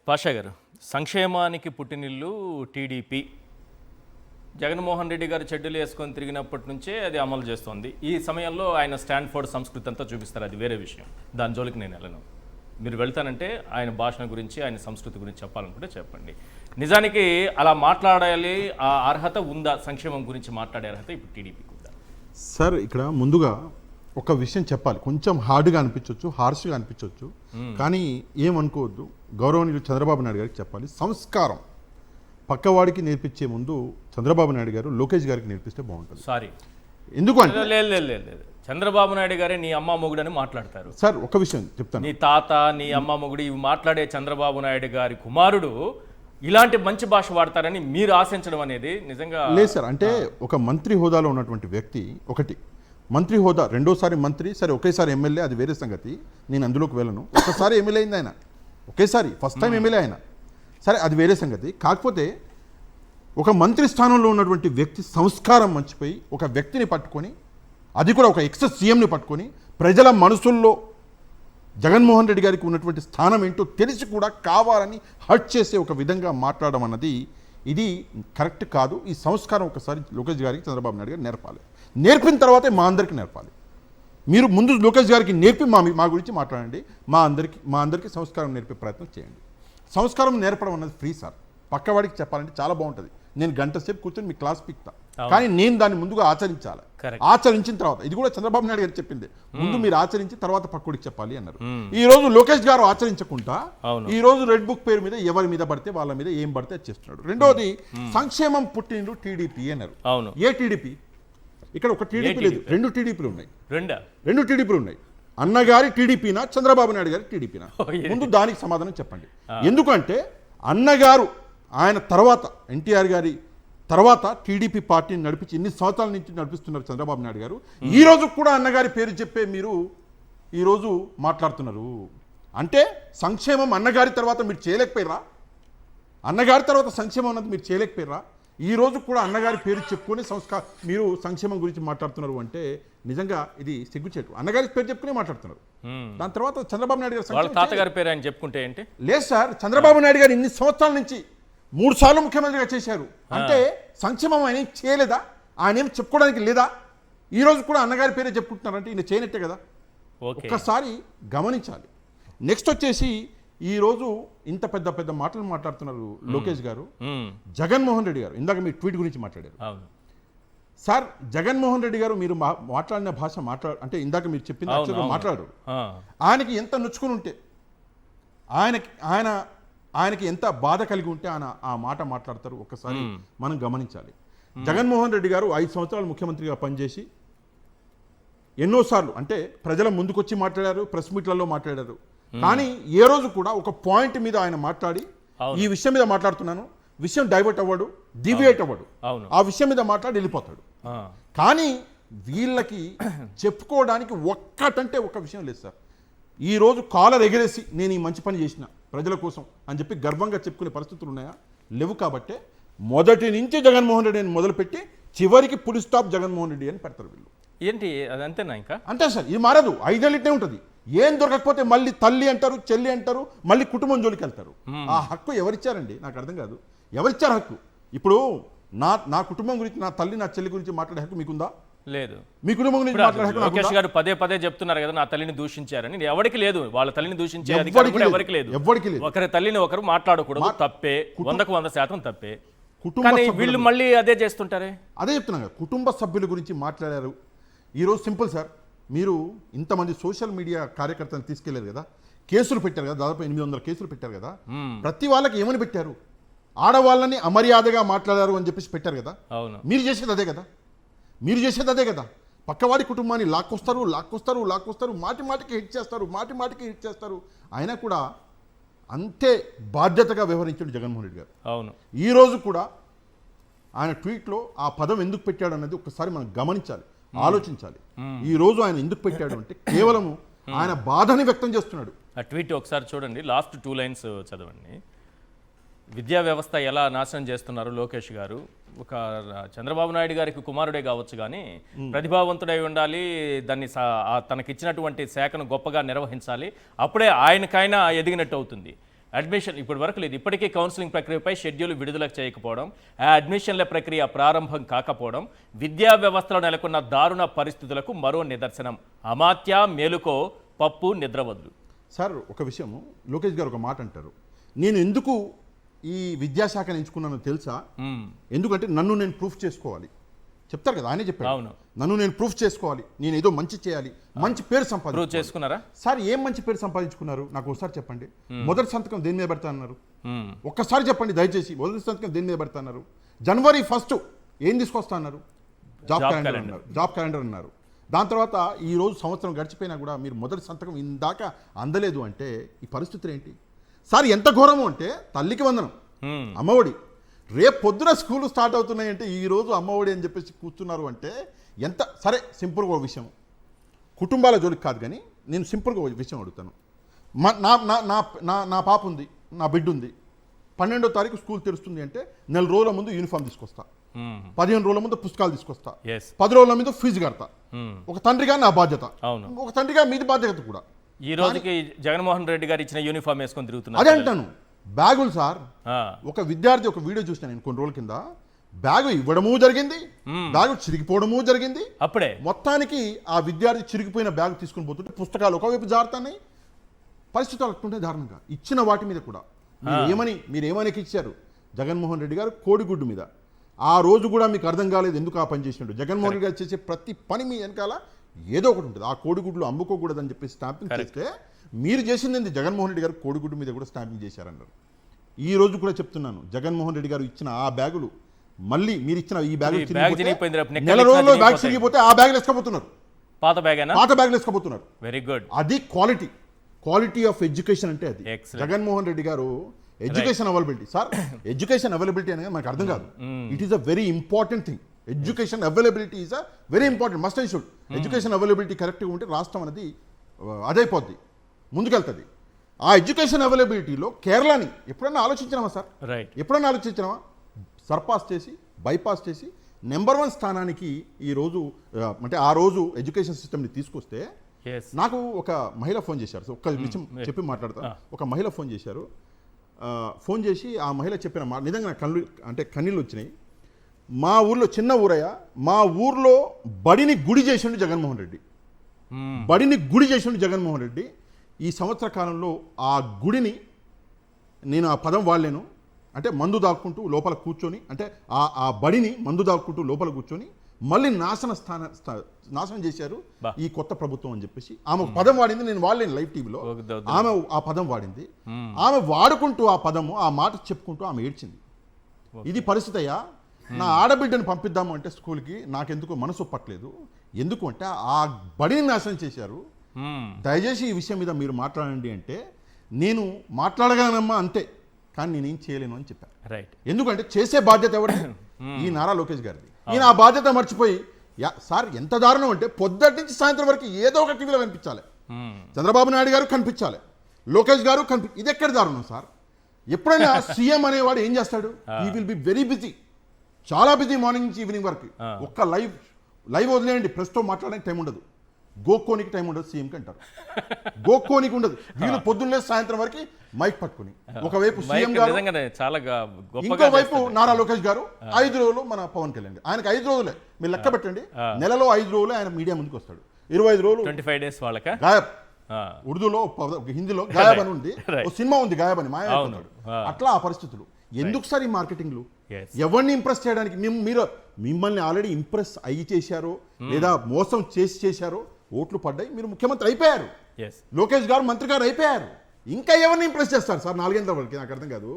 పాషా గారు, సంక్షేమానికి పుట్టినిల్లు టీడీపీ. జగన్మోహన్ రెడ్డి గారు చెడ్డలు వేసుకొని తిరిగినప్పటి నుంచే అది అమలు చేస్తోంది. ఈ సమయంలో ఆయన స్టాన్ఫోర్డ్ సంస్కృతి అంతా చూపిస్తారు, అది వేరే విషయం. దాని జోలికి నేను వెళ్ళను. మీరు వెళ్తానంటే ఆయన భాషణ గురించి, ఆయన సంస్కృతి గురించి చెప్పాలనుకుంటే చెప్పండి. నిజానికి అలా మాట్లాడాలి, ఆ అర్హత ఉందా? సంక్షేమం గురించి మాట్లాడే అర్హత ఇప్పుడు టీడీపీకి ఉందా? సార్, ఇక్కడ ముందుగా ఒక విషయం చెప్పాలి. కొంచెం హార్డ్గా అనిపించవచ్చు, హార్ష్గా అనిపించవచ్చు, కానీ ఏమనుకోవద్దు. గౌరవనీయులు చంద్రబాబు నాయుడు గారికి చెప్పాలి, సంస్కారం పక్కవాడికి నేర్పించే ముందు చంద్రబాబు నాయుడు గారు లోకేష్ గారికి నేర్పిస్తే బాగుంటుంది. సారీ, ఎందుకు అంటే లేదు, చంద్రబాబు నాయుడు గారే నీ అమ్మ మొగుడు అని మాట్లాడతారు. సార్, ఒక విషయం చెప్తాను. నీ తాత, నీ అమ్మ మొగుడు ఇవి మాట్లాడే చంద్రబాబు నాయుడు గారి కుమారుడు ఇలాంటి మంచి భాష వాడతారని మీరు ఆశించడం అనేది నిజంగా లేదు సార్. అంటే ఒక మంత్రి హోదాలో ఉన్నటువంటి వ్యక్తి, ఒకటి మంత్రి హోదా, రెండోసారి మంత్రి, సరే ఒకేసారి ఎమ్మెల్యే, అది వేరే సంగతి, నేను అందులోకి వెళ్ళను. ఒకసారి ఎమ్మెల్యే అయింది ఆయన, ఒకేసారి ఫస్ట్ టైం ఎమ్మెల్యే ఆయన, సరే అది వేరే సంగతి. కాకపోతే ఒక మంత్రి స్థానంలో ఉన్నటువంటి వ్యక్తి సంస్కారం మర్చిపోయి ఒక వ్యక్తిని పట్టుకొని, అది కూడా ఒక ఎక్స్ సీఎంని పట్టుకొని, ప్రజల మనసుల్లో జగన్మోహన్ రెడ్డి గారికి ఉన్నటువంటి స్థానం ఏంటో తెలిసి కూడా కావాలని హర్ట్ చేసే ఒక విధంగా మాట్లాడడం అన్నది ఇది కరెక్ట్ కాదు. ఈ సంస్కారం ఒకసారి లోకేష్ గారికి చంద్రబాబు నాయుడు గారు నేర్పాలి. నేర్పిన తర్వాతే మా అందరికీ నేర్పాలి. మీరు ముందు లోకేష్ గారికి నేర్పి మా గురించి మాట్లాడండి, మా అందరికీ సంస్కారం నేర్పే ప్రయత్నం చేయండి. సంస్కారం నేర్పడం అన్నది ఫ్రీ సార్. పక్కవాడికి చెప్పాలంటే చాలా బాగుంటుంది. నేను గంట సేపు కూర్చొని మీ క్లాస్ పిక్తా, కానీ నేను దాన్ని ముందుగా ఆచరించాలి. ఆచరించిన తర్వాత, ఇది కూడా చంద్రబాబు నాయుడు గారు చెప్పింది, ముందు మీరు ఆచరించి తర్వాత పక్కడికి చెప్పాలి అన్నారు. ఈ రోజు లోకేష్ గారు ఆచరించకుండా ఈ రోజు రెడ్ బుక్ పేరు మీద ఎవరి మీద పడితే వాళ్ళ మీద ఏం పడితే చేస్తున్నాడు. రెండోది, సంక్షేమం పుట్టినరు టీడీపీ అన్నారు. ఏ టీడీపీ? ఇక్కడ ఒక టీడీపీ లేదు, రెండు టీడీపీలు ఉన్నాయి. రెండు టీడీపీలు ఉన్నాయి. అన్నగారి టీడీపీనా, చంద్రబాబు నాయుడు గారి టీడీపీనా? ముందు దానికి సమాధానం చెప్పండి. ఎందుకంటే అన్నగారు ఆయన తర్వాత, ఎన్టీఆర్ గారి తర్వాత టీడీపీ పార్టీని నడిపించి ఇన్ని సంవత్సరాల నుంచి నడిపిస్తున్నారు చంద్రబాబు నాయుడు గారు. ఈ రోజు కూడా అన్నగారి పేరు చెప్పే మీరు ఈరోజు మాట్లాడుతున్నారు. అంటే సంక్షేమం అన్నగారి తర్వాత మీరు చేయలేకపోయారా? అన్నగారి తర్వాత సంక్షేమం అన్నది మీరు చేయలేకపోయారా? ఈ రోజు కూడా అన్నగారి పేరు చెప్పుకొని మీరు సంక్షేమం గురించి మాట్లాడుతున్నారు అంటే నిజంగా ఇది సిగ్గుచేటు. అన్నగారి పేరు చెప్పుకునే మాట్లాడుతున్నారు. దాని తర్వాత చంద్రబాబు నాయుడు గారు తాతగారి పేరు ఆయన చెప్పుకుంటే ఏంటి? లేదు సార్, చంద్రబాబు నాయుడు గారు ఇన్ని సంవత్సరాల నుంచి 3 సార్లు ముఖ్యమంత్రిగా చేశారు. అంటే సంక్షేమం ఆయన చేయలేదా? ఆయన ఏం చెప్పుకోవడానికి లేదా? ఈ రోజు కూడా అన్నగారి పేరే చెప్పుకుంటున్నారంటే ఈయన చేయనట్టే కదా. ఒక్కసారి గమనించాలి. నెక్స్ట్ వచ్చేసి ఈ రోజు ఇంత పెద్ద పెద్ద మాటలు మాట్లాడుతున్నారు లోకేష్ గారు. జగన్మోహన్ రెడ్డి గారు ఇందాక మీ ట్వీట్ గురించి మాట్లాడారు సార్. జగన్మోహన్ రెడ్డి గారు మీరు మాట్లాడిన భాష అంటే ఇందాక మీరు చెప్పింది మాట్లాడు, ఆయనకి ఎంత నొచ్చుకుని ఉంటే, ఆయనకి ఎంత బాధ కలిగి ఉంటే ఆయన ఆ మాట మాట్లాడతారు. ఒక్కసారి మనం గమనించాలి. జగన్మోహన్ రెడ్డి గారు 5 సంవత్సరాలు ముఖ్యమంత్రిగా పనిచేసి ఎన్నోసార్లు అంటే ప్రజల ముందుకొచ్చి మాట్లాడారు, ప్రెస్ మీట్లలో మాట్లాడారు. కానీ ఏ రోజు కూడా ఒక పాయింట్ మీద ఆయన మాట్లాడి ఈ విషయం మీద మాట్లాడుతున్నాను, విషయం డైవర్ట్ అవ్వడు, డివియేట్ అవ్వడు, ఆ విషయం మీద మాట్లాడి వెళ్ళిపోతాడు. కానీ వీళ్ళకి చెప్పుకోవడానికి ఒక్కటంటే ఒక విషయం లేదు సార్. ఈ రోజు కాలర్ ఎగరేసి నేను ఈ మంచి పని చేసిన ప్రజల కోసం అని చెప్పి గర్వంగా చెప్పుకునే పరిస్థితులు ఉన్నాయా? లేవు. కాబట్టే మొదటి నుంచి జగన్మోహన్ రెడ్డి అని మొదలుపెట్టి చివరికి పులి స్టాప్ జగన్మోహన్ రెడ్డి అని పెడతారు వీళ్ళు. ఏంటి అది? అంతేనా? ఇంకా అంతే సార్, ఇది మారదు. 5 ఏళ్ళిట్టే ఉంటుంది. ఏం దొరకకపోతే మళ్ళీ తల్లి అంటారు, చెల్లి అంటారు, మళ్ళీ కుటుంబం జోలికి వెళ్తారు. ఆ హక్కు ఎవరిచ్చారండి? నాకు అర్థం కాదు. ఎవరిచ్చారు హక్కు? ఇప్పుడు నా కుటుంబం గురించి, నా తల్లి, నా చెల్లి గురించి మాట్లాడే హక్కు మీకుందా? లేదు. మీ కుటుంబం గురించి మాట్లాడే హక్కు లోకేష్ గారు పదే చెప్తున్నారు కదా, నా తల్లిని దూషించారని. ఎవరికి లేదు, వాళ్ళ తల్లిని దూషించే అధికారం కూడా ఎవరికి లేదు. ఒకరి తల్లిని ఒకరు మాట్లాడకూడదు, తప్పే, 100% తప్పే. కానీ వీళ్ళు మళ్ళీ అదే చేస్తుంటారే. అదే చెప్తున్నాను కదా, కుటుంబ సభ్యుల గురించి మాట్లాడారు. ఈరోజు సింపుల్ సార్, మీరు ఇంతమంది సోషల్ మీడియా కార్యకర్తలను తీసుకెళ్లారు కదా, కేసులు పెట్టారు కదా, దాదాపు 800 కేసులు పెట్టారు కదా. ప్రతి వాళ్ళకి ఏమని పెట్టారు? ఆడవాళ్ళని అమర్యాదగా మాట్లాడారు అని చెప్పేసి పెట్టారు కదా. మీరు చేసేది అదే కదా. పక్కవాడి కుటుంబాన్ని లాక్కొస్తారు, మాటికి హిట్ చేస్తారు. అయినా కూడా అంతే బాధ్యతగా వ్యవహరించాడు జగన్మోహన్ రెడ్డి గారు. ఈ రోజు కూడా ఆయన ట్వీట్లో ఆ పదం ఎందుకు పెట్టాడు అన్నది ఒక్కసారి మనం గమనించాలి, ఆలోచించాలి. ఈ రోజు ఆయన ఎందుకు పెట్టాడు అంటే కేవలం ఆయన బాధని వ్యక్తం చేస్తున్నాడు. ఆ ట్వీట్ ఒకసారి చూడండి, లాస్ట్ 2 లైన్స్ చదవండి. విద్యా వ్యవస్థ ఎలా నాశనం చేస్తున్నారు లోకేష్ గారు. ఒక చంద్రబాబు నాయుడు గారికి కుమారుడే కావచ్చు, కానీ ప్రతిభావంతుడై ఉండాలి, దాన్ని తనకిచ్చినటువంటి శాఖను గొప్పగా నిర్వహించాలి, అప్పుడే ఆయనకైనా ఎదిగినట్టు అవుతుంది. అడ్మిషన్ ఇప్పటి వరకు లేదు. ఇప్పటికీ కౌన్సిలింగ్ ప్రక్రియపై షెడ్యూల్ విడుదల చేయకపోవడం, ఆ అడ్మిషన్ల ప్రక్రియ ప్రారంభం కాకపోవడం విద్యా వ్యవస్థలో నెలకొన్న దారుణ పరిస్థితులకు మరో నిదర్శనం. అమాత్య మేలుకో పప్పు నిద్రవద్దు. సార్ ఒక విషయము, లోకేష్ గారు ఒక మాట అంటారు, నేను ఎందుకు ఈ విద్యాశాఖను ఎంచుకున్నానో తెలుసా? ఎందుకంటే నన్ను నేను ప్రూఫ్ చేసుకోవాలి చెప్తారు కదా, ఆయనే చెప్పారు. అవును, నన్ను నేను ప్రూఫ్ చేసుకోవాలి, నేను ఏదో మంచి చేయాలి, మంచి పేరు ప్రూవ్ చేసుకున్నారా? సార్ ఏం మంచి పేరు సంపాదించుకున్నారు నాకు ఒకసారి చెప్పండి. మొదటి సంతకం దేని మీద పెడతా అన్నారు? ఒక్కసారి చెప్పండి దయచేసి. మొదటి సంతకం దేని మీద పెడతా అన్నారు? జనవరి 1 ఏం తీసుకొస్తా అన్నారు? జాబ్ క్యాలెండర్ అన్నారు. జాబ్ క్యాలెండర్ అన్నారు. దాని తర్వాత ఈ రోజు సంవత్సరం గడిచిపోయినా కూడా మీరు మొదటి సంతకం ఇందాక అందలేదు అంటే ఈ పరిస్థితులు ఏంటి సార్? ఎంత ఘోరము అంటే తల్లికి వందనం, అమ్మఒడి రేపు పొద్దున స్కూల్ స్టార్ట్ అవుతున్నాయంటే ఈ రోజు అమ్మఒడి అని చెప్పేసి కూర్చున్నారు అంటే ఎంత సరే. సింపుల్గా ఒక విషయం, కుటుంబాల జోలికి కాదు కానీ నేను సింపుల్గా ఒక విషయం అడుగుతాను. నా పాప ఉంది, నా బిడ్డ ఉంది, 12వ తారీఖు స్కూల్ తెరుస్తుంది అంటే 4 రోజుల ముందు యూనిఫామ్ తీసుకొస్తా, 15 రోజుల ముందు పుస్తకాలు తీసుకొస్తా, 10 రోజుల ముందు ఫీజు కడతా. ఒక తండ్రిగా నా బాధ్యత, ఒక తండ్రిగా మీది బాధ్యత కూడా. ఈ రోజుకి జగన్మోహన్ రెడ్డి గారు ఇచ్చిన యూనిఫామ్ వేసుకొని తిరుగుతున్నారు. అదే అంటాను, బ్యాగులు సార్. ఒక విద్యార్థి ఒక వీడియో చూసిన నేను కొన్ని రోజుల కింద, బ్యాగు ఇవ్వడము జరిగింది, బ్యాగు చిరిగిపోవడము జరిగింది. అప్పుడే మొత్తానికి ఆ విద్యార్థి చిరిగిపోయిన బ్యాగ్ తీసుకుని పోతుంటే పుస్తకాలు ఒకవైపు జారుతున్నాయి. పరిస్థితులు అట్టుంటే దారుణంగా ఇచ్చిన వాటి మీద కూడా మీరేమని ఇచ్చారు? జగన్మోహన్ రెడ్డి గారు కోడిగుడ్డు మీద ఆ రోజు కూడా మీకు అర్థం కాలేదు ఎందుకు ఆ పని చేసినట్టు. జగన్మోహన్ రెడ్డి గారు చేసే ప్రతి పని మీ వెనకాల ఏదో ఒకటి ఉంటుంది. ఆ కోడిగుడ్లు అమ్ముకోకూడదని చెప్పి స్టాంపింగ్ చేస్తే మీరు చేసింది జగన్మోహన్ రెడ్డి గారు కోడిగుడ్డు మీద కూడా స్టాంపింగ్ చేశారన్నారు. ఈ రోజు కూడా చెప్తున్నాను, జగన్మోహన్ రెడ్డి గారు ఇచ్చిన ఆ బ్యాగులు మళ్ళీ మీరు ఇచ్చిన ఈ బ్యాగులు నెల రోజుల్లో బ్యాగ్ చిరిగిపోతే ఆ బ్యాగులు వేసుకోబోతున్నారు. పాత బ్యాగులు వేసుకోబోతున్నారు. Very good. అది క్వాలిటీ ఆఫ్ ఎడ్యుకేషన్ అంటే అది. జగన్మోహన్ రెడ్డి గారు education availability sir, education availability అనేది మనకు అర్థం కాదు. It is a very important thing. Education availability is a very important, must and should. Education availability కరెక్ట్గా ఉంటే రాష్ట్రం అనేది అదైపోద్ది, ముందుకెళ్తుంది. ఆ ఎడ్యుకేషన్ అవైలబిలిటీలో కేరళని ఎప్పుడన్నా ఆలోచించినామా సార్? ఎప్పుడన్నా ఆలోచించినామా? సర్పాస్ చేసి బైపాస్ చేసి నెంబర్ 1 స్థానానికి ఈ రోజు అంటే ఆ రోజు ఎడ్యుకేషన్ సిస్టమ్ని తీసుకొస్తే నాకు ఒక మహిళ ఫోన్ చేశారు. ఒక్క విషయం చెప్పి మాట్లాడతా. ఒక మహిళ ఫోన్ చేశారు. ఫోన్ చేసి ఆ మహిళ చెప్పిన మాట నిజంగా కన్నీళ్ళు వచ్చినాయి. మా ఊర్లో చిన్న ఊరయ్య, మా ఊర్లో బడిని గుడి చేసిండు జగన్మోహన్ రెడ్డి. బడిని గుడి చేసిండు జగన్మోహన్ రెడ్డి. ఈ సంవత్సర కాలంలో ఆ గుడిని నేను ఆ పదం వాడలేను, అంటే మందు దాక్కుంటూ లోపల కూర్చొని, అంటే ఆ బడిని మందు దాక్కుంటూ లోపల కూర్చొని మళ్ళీ నాశనం చేశారు ఈ కొత్త ప్రభుత్వం అని చెప్పేసి ఆమె పదం వాడింది. నేను వాడలేను లైవ్ టీవీలో. ఆమె ఆ పదం వాడింది. ఆమె వాడుకుంటూ ఆ పదము ఆ మాట చెప్పుకుంటూ ఆమె ఏడ్చింది. ఇది పరిస్థితి అయ్యా. నా ఆడబిడ్డను పంపిద్దాము అంటే స్కూల్కి నాకెందుకు మనసు ఒప్పట్లేదు. ఎందుకు అంటే ఆ బడిని నాశనం చేశారు. దయచేసి ఈ విషయం మీద మీరు మాట్లాడండి అంటే నేను మాట్లాడగలనమ్మా అంతే, కానీ నేనేం చేయలేను అని చెప్పాను. ఎందుకంటే చేసే బాధ్యత ఎవరిది? ఈ నారా లోకేష్ గారిది. ఈయన ఆ బాధ్యత మర్చిపోయి సార్ ఎంత దారుణం అంటే పొద్దుటి నుంచి సాయంత్రం వరకు ఏదో ఒక టీవీలో కనిపించాలి. చంద్రబాబు నాయుడు గారు కనిపించాలి, లోకేష్ గారు ఇది ఎక్కడ దారుణం సార్? ఎప్పుడైనా సీఎం అనేవాడు ఏం చేస్తాడు? He will be very busy, చాలా బిజీ మార్నింగ్ నుంచి ఈవినింగ్ వరకు. ఒక్క లైవ్ వదిలేయండి, ప్రెస్తో మాట్లాడడానికి టైం ఉండదు, గోక్కోనికి టైం ఉండదు సీఎంకి అంటారు. గోక్కోనికి ఉండదు. వీళ్ళు పొద్దున్నే సాయంత్రం వరకు మైక్ పట్టుకుని ఒకవైపు సీఎం గారు, ఇంకోవైపు నారా లోకేష్ గారు, 5 రోజులు మన పవన్ కళ్యాణ్ గారు. ఆయనకి 5 రోజులే మీరు లెక్క పెట్టండి. నెలలో 5 రోజులే ఆయన మీడియా ముందుకు వస్తాడు. 25 రోజులు 25 days వాళ్ళకి గాయబ్. ఉర్దూలో హిందీలో గాయబ్ అని ఉంది, ఒక సినిమా ఉంది గాయబ్ అని, మాయమైపోతాడు. అట్లా ఆ పరిస్థితులు. ఎందుకు సార్ ఈ మార్కెటింగ్లు? ఎవరిని ఇంప్రెస్ చేయడానికి? మీరు మిమ్మల్ని ఆల్రెడీ ఇంప్రెస్ అయ్యి చేశారో లేదా మోసం చేశారో, ఓట్లు పడ్డాయి, మీరు ముఖ్యమంత్రి అయిపోయారు, లోకేష్ గారు మంత్రి గారు అయిపోయారు. ఇంకా ఎవరిని ఇంప్రెస్ చేస్తారు సార్ 4 గంటల వరకు? నాకు అర్థం కాదు.